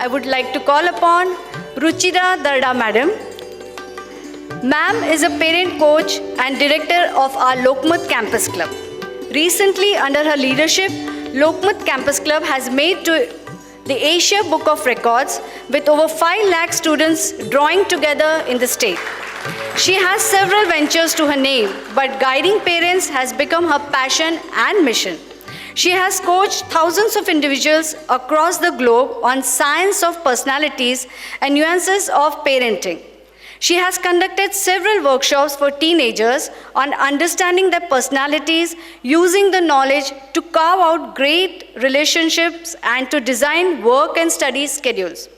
I would like to call upon Ruchira Darda Madam. Ma'am is a parent coach and director of our Lokmat Campus Club. Recently, under her leadership, Lokmat Campus Club has made to the Asia Book of Records with over 5 lakh students drawing together in the state. She has several ventures to her name, but guiding parents has become her passion and mission. She has coached thousands of individuals across the globe on science of personalities and nuances of parenting. She has conducted several workshops for teenagers on understanding their personalities, using the knowledge to carve out great relationships and to design work and study schedules.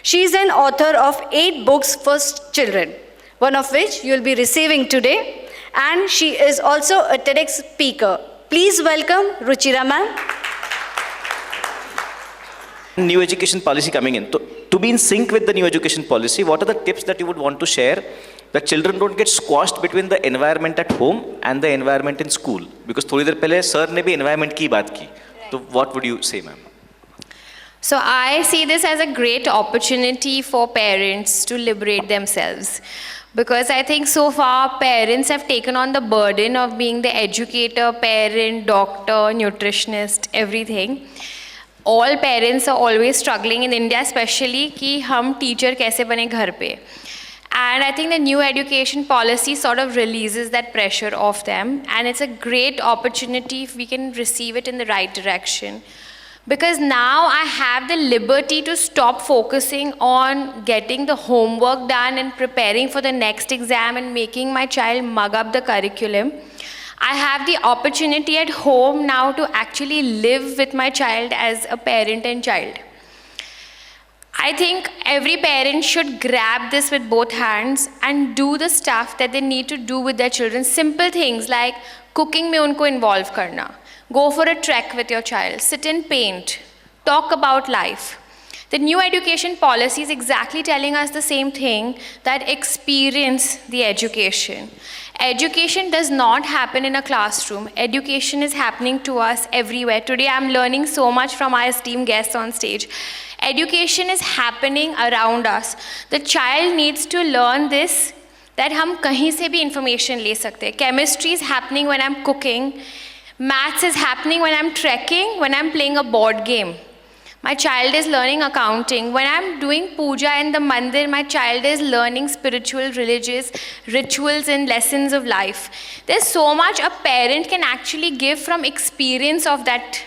She is an author of 8 books for children, one of which you will be receiving today, and she is also a TEDx speaker. Please welcome Ruchira ma'am. New education policy coming in. To be in sync with the new education policy, what are the tips that you would want to share that children don't get squashed between the environment at home and the environment in school? Because थोड़ी देर पहले sir ने भी environment की बात की. So what would you say, ma'am? So I see this as a great opportunity for parents to liberate themselves. Because I think so far parents have taken on the burden of being the educator, parent, doctor, nutritionist, everything. All parents are always struggling in India, especially कि हम teacher कैसे बने घर पे. And I think the new education policy sort of releases that pressure off them, and it's a great opportunity if we can receive it in the right direction. Because now I have the liberty to stop focusing on getting the homework done and preparing for the next exam and making my child mug up the curriculum. I have the opportunity at home now to actually live with my child as a parent and child. I think every parent should grab this with both hands and do the stuff that they need to do with their children. Simple things like cooking में उनको involve करना. Go for a trek with your child. Sit and paint. Talk about life. The new education policy is exactly telling us the same thing, that experience the education. Education does not happen in a classroom. Education is happening to us everywhere. Today I'm learning so much from our esteemed guests on stage. Education is happening around us. The child needs to learn this, that हम कहीं से भी information ले सकते हैं. Chemistry is happening when I'm cooking. Maths is happening when I'm trekking, when I'm playing a board game. My child is learning accounting. When I'm doing puja in the mandir, my child is learning spiritual, religious rituals and lessons of life. There's so much a parent can actually give from experience of that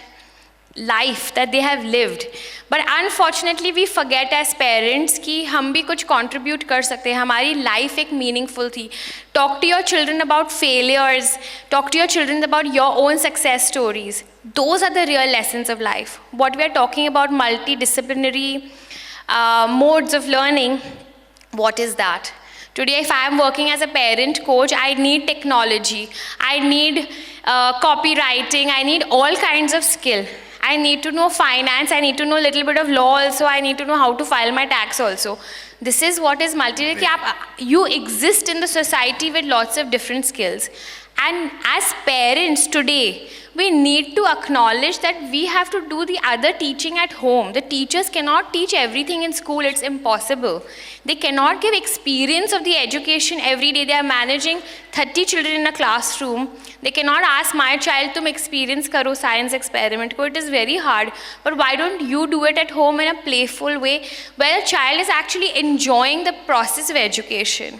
life that they have lived. But unfortunately we forget as parents कि हम भी कुछ contribute कर सकते हैं. हमारी life एक meaningful थी. Talk to your children about failures. Talk to your children about your own success stories. Those are the real lessons of life. What we are talking about, multidisciplinary modes of learning, what is that? Today, if I am working as a parent coach, I need technology. I need copywriting. I need all kinds of skill. I need to know finance. I need to know a little bit of law also. I need to know how to file my tax also. This is what is multidisciplinary. You exist in the society with lots of different skills. And as parents today, we need to acknowledge that we have to do the other teaching at home. The teachers cannot teach everything in school. It's impossible. They cannot give experience of the education every day. They are managing 30 children in a classroom. They cannot ask my child to experience karo science experiment. It is very hard. But why don't you do it at home in a playful way where the child is actually enjoying the process of education?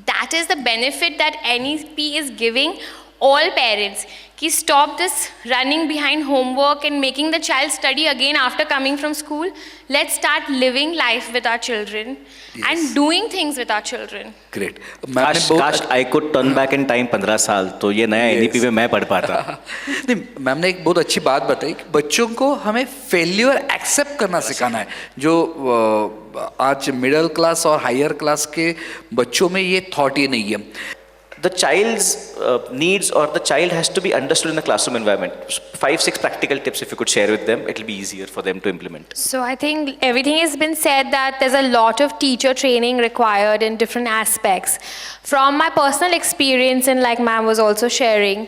That is the benefit that NEP is giving all parents. Ki stop this running behind homework and making the child study again after coming from school. Let's start living life with our children and doing things with our children. Great. काश I could turn back in time 15 साल तो ये नया NEP में मैं पढ़ पाता. नहीं, मैम ने एक बहुत अच्छी बात बताई कि बच्चों को हमें फेल्यूर एक्सेप्ट करना सिखाना है. जो आज मिडिल क्लास और हायर क्लास के बच्चों में ये थॉट ही नहीं है. The child's needs or the child has to be understood in the classroom environment. 5-6 practical tips if you could share with them, it'll be easier for them to implement. So I think everything has been said, that there's a lot of teacher training required in different aspects. From my personal experience, and like ma'am was also sharing,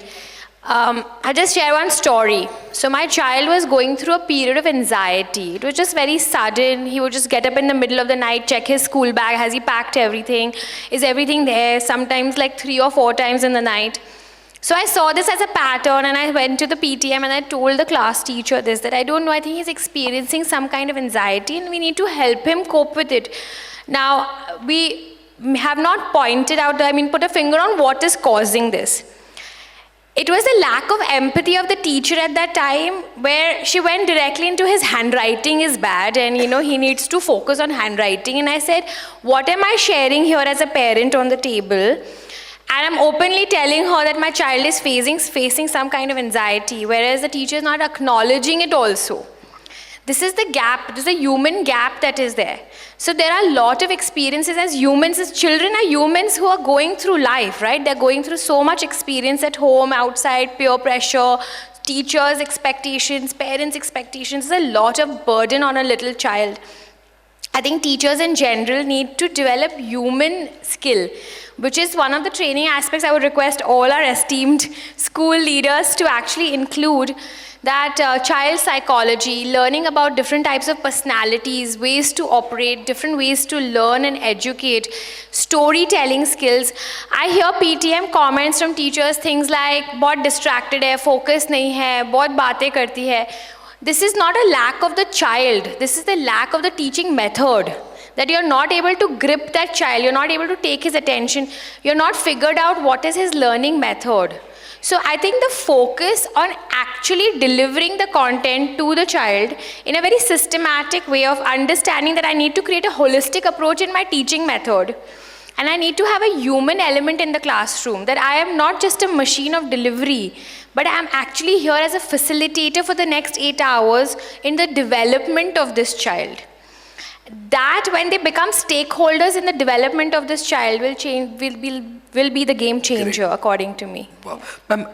I'll just share one story. So my child was going through a period of anxiety. It was just very sudden. He would just get up in the middle of the night, check his school bag, has he packed everything? Is everything there? Sometimes like 3 or 4 times in the night. So I saw this as a pattern and I went to the PTM and I told the class teacher this, that I don't know, I think he's experiencing some kind of anxiety and we need to help him cope with it. Now, we have not pointed out, put a finger on what is causing this. It was the lack of empathy of the teacher at that time, where she went directly into his handwriting is bad and he needs to focus on handwriting. And I said, what am I sharing here as a parent on the table? And I'm openly telling her that my child is facing some kind of anxiety, whereas the teacher is not acknowledging it also. This is the gap, this is a human gap that is there. So there are a lot of experiences as humans, as children are humans who are going through life, right? They're going through so much experience at home, outside, peer pressure, teachers' expectations, parents' expectations. There's a lot of burden on a little child. I think teachers in general need to develop human skill, which is one of the training aspects I would request all our esteemed school leaders to actually include. That child psychology, learning about different types of personalities, ways to operate, different ways to learn and educate, storytelling skills. I hear PTM comments from teachers, things like, बहुत distracted है, focus नहीं है, बहुत बातें करती है. This is not a lack of the child, this is the lack of the teaching method. That you're not able to grip that child, you're not able to take his attention, you're not figured out what is his learning method. So I think the focus on actually delivering the content to the child in a very systematic way of understanding that I need to create a holistic approach in my teaching method. And I need to have a human element in the classroom, that I am not just a machine of delivery, but I am actually here as a facilitator for the next 8 hours in the development of this child. That when they become stakeholders in the development of this child will be the game changer. Great. According to me. Wow. Ma'am,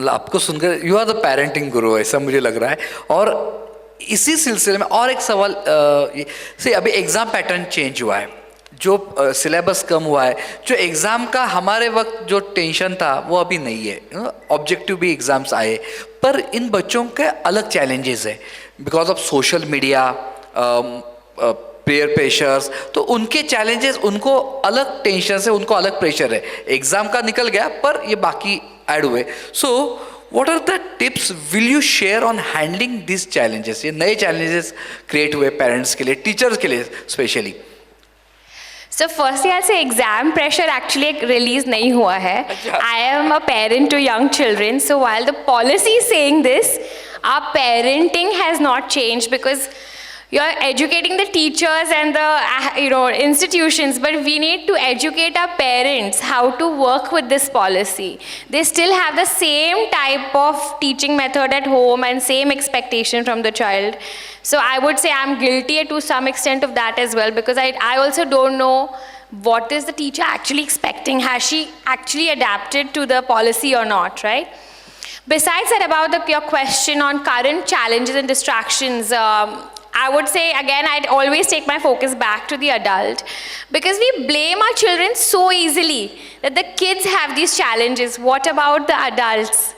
आपको सुनकर you are the parenting गुरु, ऐसा मुझे लग रहा है. और इसी सिलसिले में और एक सवाल, से अभी एग्जाम पैटर्न चेंज हुआ है, जो सिलेबस कम हुआ है, जो एग्ज़ाम का हमारे वक्त जो टेंशन था वो अभी नहीं है. ऑब्जेक्टिव भी एग्ज़ाम्स आए, पर इन बच्चों के अलग चैलेंजेस है because of social media, pair pressures. तो उनके चैलेंजेस, उनको अलग टेंशन है, उनको अलग प्रेशर है. एग्ज़ाम का निकल गया पर ये बाकी ऐड हुए. So what are the tips will you share on handling this challenges? ये नए चैलेंजेस क्रिएट हुए पेरेंट्स के लिए, टीचर्स के लिए specially. So firstly, I'll say exam pressure actually release nahi hua hai. I am a parent to young children. So while the policy is saying this, our parenting has not changed because you're educating the teachers and the institutions, but we need to educate our parents how to work with this policy. They still have the same type of teaching method at home and same expectation from the child. So I would say I'm guilty to some extent of that as well, because I also don't know what is the teacher actually expecting. Has she actually adapted to the policy or not, right? Besides that, about your question on current challenges and distractions, I would say, again, I'd always take my focus back to the adult, because we blame our children so easily that the kids have these challenges. What about the adults?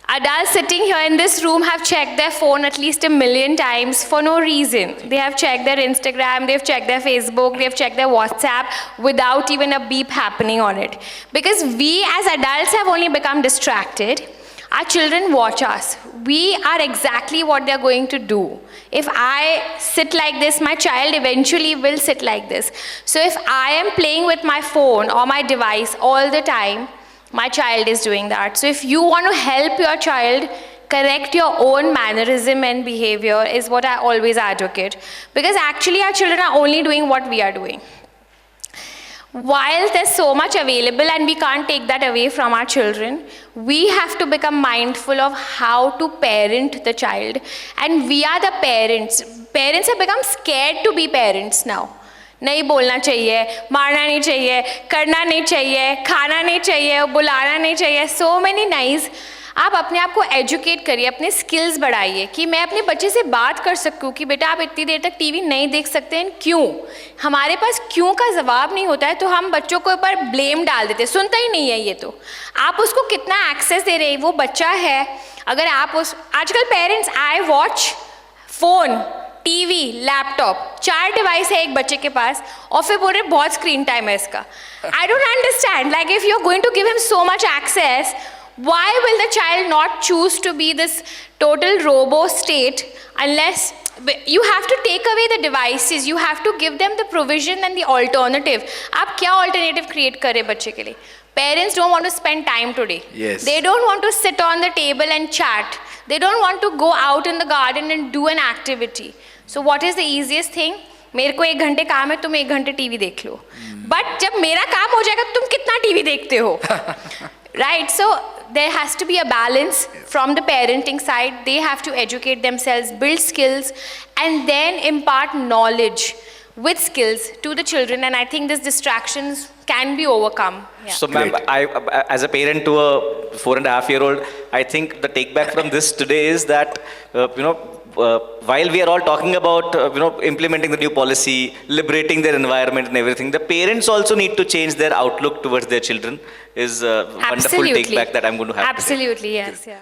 Adults sitting here in this room have checked their phone at least 1 million times for no reason. They have checked their Instagram, they've checked their Facebook, they've checked their WhatsApp without even a beep happening on it. Because we as adults have only become distracted. Our children watch us. We are exactly what they're going to do. If I sit like this, my child eventually will sit like this. So if I am playing with my phone or my device all the time, my child is doing that. So if you want to help your child correct your own mannerism and behavior is what I always advocate. Because actually our children are only doing what we are doing. While there's so much available and we can't take that away from our children, we have to become mindful of how to parent the child. And we are the parents. Parents have become scared to be parents now. नहीं बोलना चाहिए, मारना नहीं चाहिए, करना नहीं चाहिए, खाना नहीं चाहिए, बुलाना नहीं चाहिए. So many nice. आप अपने आप को एजुकेट करिए, अपने स्किल्स बढ़ाइए कि मैं अपने बच्चे से बात कर सकूँ कि बेटा आप इतनी देर तक टीवी नहीं देख सकते हैं, क्यों? हमारे पास क्यों का जवाब नहीं होता है तो हम बच्चों के ऊपर ब्लेम डाल देते, सुनता ही नहीं है ये। तो आप उसको कितना एक्सेस दे रहे हैं, वो बच्चा है। अगर आप उस आजकल parents I watch, phone, TV, laptop, 4 device है एक बच्चे के पास और फिर बोल रहे बहुत स्क्रीन टाइम है इसका। I don't understand, like if you are going to give him so much access, why will the child not choose to be this total robo state unless you have to take away the devices, you have to give them the provision and the alternative. आप क्या alternative create करें बच्चे के लिए? Parents don't want to spend time today. Yes. They don't want to sit on the table and chat. They don't want to go out in the garden and do an activity. So what is the easiest thing? मेरे को 1 घंटे काम है, तुम 1 घंटे TV देख लो। But जब मेरा काम हो जाएगा तुम कितना टीवी देखते हो? Right, so there has to be a balance from the parenting side. They have to educate themselves, build skills, and then impart knowledge with skills to the children. And I think these distractions can be overcome. Yeah. So, ma'am, as a parent to a 4.5-year-old, I think the take back from this today is that, while we are all talking about, implementing the new policy, liberating their environment and everything, the parents also need to change their outlook towards their children is a wonderful take back that I'm going to have today. Absolutely, yes. Yeah.